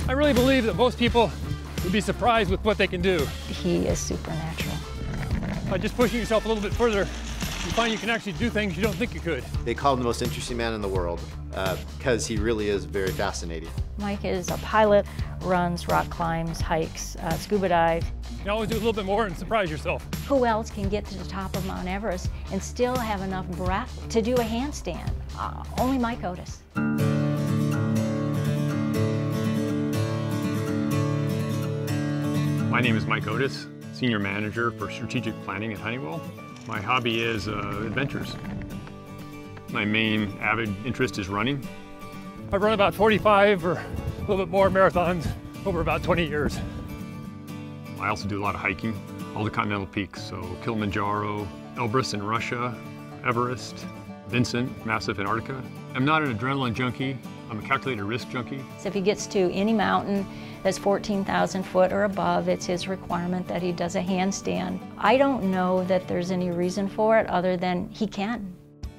I really believe that most people would be surprised with what they can do. He is supernatural. By just pushing yourself a little bit further, you find you can actually do things you don't think you could. They call him the most interesting man in the world because he really is very fascinating. Mike is a pilot, runs, rock climbs, hikes, scuba dive. You can always do a little bit more and surprise yourself. Who else can get to the top of Mount Everest and still have enough breath to do a handstand? Only Mike Otis. My name is Mike Otis, Senior Manager for Strategic Planning at Honeywell. My hobby is adventures. My main avid interest is running. I've run about 45 or a little bit more marathons over about 20 years. I also do a lot of hiking, all the continental peaks, so Kilimanjaro, Elbrus in Russia, Everest, Vincent, massive Antarctica. I'm not an adrenaline junkie, I'm a calculated risk junkie. So if he gets to any mountain that's 14,000 foot or above, it's his requirement that he does a handstand. I don't know that there's any reason for it other than he can.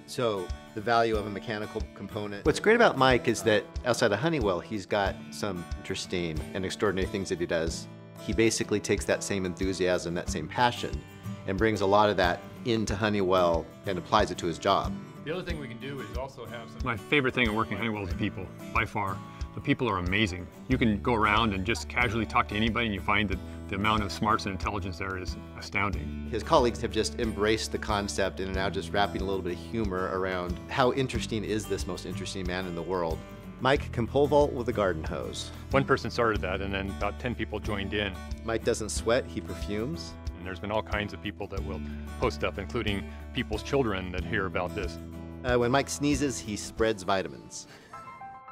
So the value of a mechanical component. What's great about Mike is that outside of Honeywell, he's got some interesting and extraordinary things that he does. He basically takes that same enthusiasm, that same passion, and brings a lot of that into Honeywell and applies it to his job. The other thing we can do is also have some... My favorite thing at working at Honeywell is the people, by far. The people are amazing. You can go around and just casually talk to anybody and you find that the amount of smarts and intelligence there is astounding. His colleagues have just embraced the concept and are now just wrapping a little bit of humor around how interesting is this most interesting man in the world. Mike can pole vault with a garden hose. One person started that and then about 10 people joined in. Mike doesn't sweat, he perfumes. And there's been all kinds of people that will post stuff, including people's children that hear about this. When Mike sneezes, he spreads vitamins.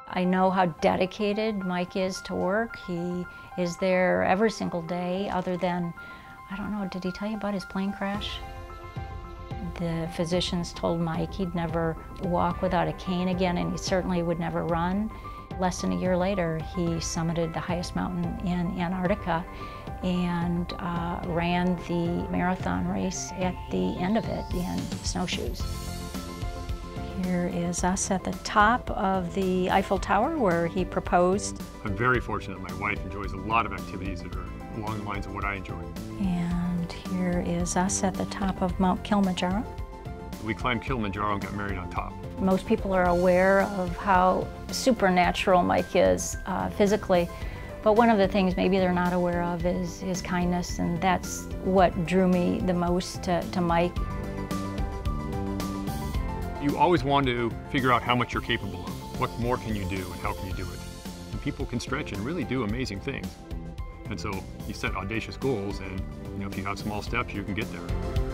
I know how dedicated Mike is to work. He is there every single day other than, I don't know, did he tell you about his plane crash? The physicians told Mike he'd never walk without a cane again, and he certainly would never run. Less than a year later, he summited the highest mountain in Antarctica and ran the marathon race at the end of it in snowshoes. Here is us at the top of the Eiffel Tower where he proposed. I'm very fortunate. My wife enjoys a lot of activities that are along the lines of what I enjoy. And here is us at the top of Mount Kilimanjaro. We climbed Kilimanjaro and got married on top. Most people are aware of how supernatural Mike is physically, but one of the things maybe they're not aware of is his kindness, and that's what drew me the most to Mike. You always want to figure out how much you're capable of. What more can you do and how can you do it? And people can stretch and really do amazing things. And so you set audacious goals and if you have small steps, you can get there.